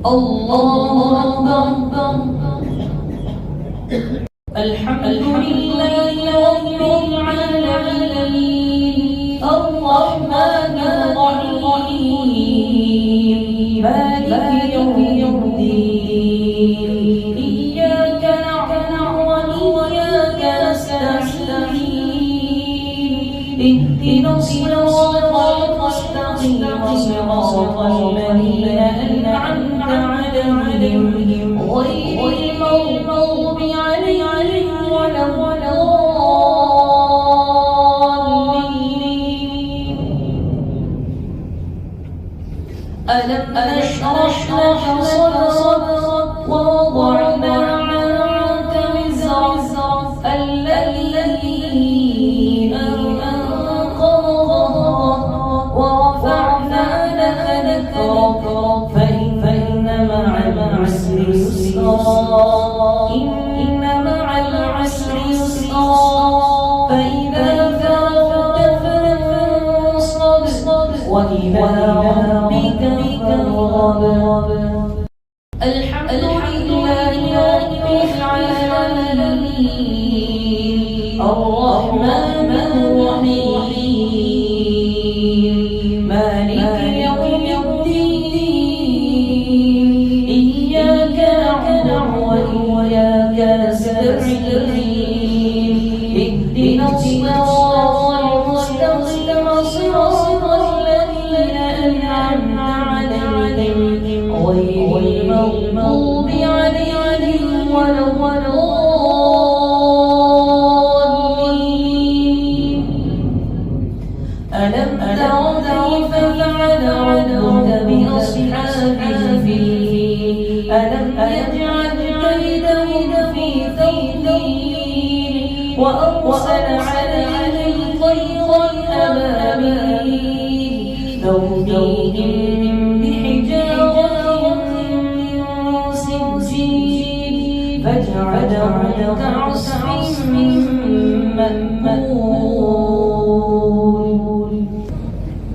الله أكبر. الحمد لله رب العالمين الرحمن الرحيم مالك يوم الدين إياك نعبد وإياك نستعين اهدنا الصراط المستقيم صراط الذين أنعمت عليهم غير المغضوب عليهم ولا الضالين. ألم نشرح لك صدرك ووضعنا عنك وزرك الذي أنقض ظهرك ورفعنا لك ذكرك فإن مع العسر يسرا إن مع العسر يسرا فإذا فرغت فانصب وإلى ربك فارغب. الحمد لله رب العالمين الرحمن الرحيم مالك يوم الدين إياك نعبد وإياك نستعين اهدنا الصراط المستقيم صراط الذين أنعمت عليهم غير المغضوب عليهم ولا الضالين. ألم تر كيف فعل ربك بأصحاب الفيل ألم يجعل كيدهم في تضليل وأرسل عليهم طيرا أبابيل ترميهم بحجارة من سجيل فجعلهم كعصف مأكول.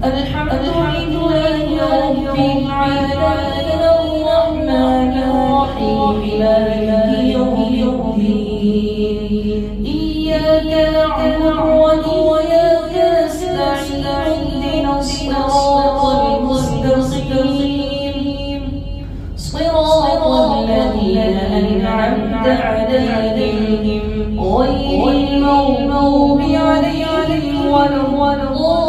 الحمد لله رب العالمين الرحمن الرحيم مالك يوم الدين إياك نعبد وإياك نستعين اهدنا الصراط المستقيم صراط الذين أنعمت عليهم غير المغضوب عليهم ولا الضالين.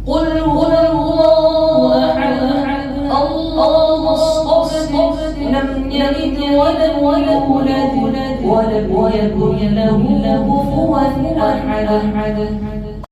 قل هو الله أحد الله الصمد لم يلد ولم يولد ولم يكن له كفوا أحد.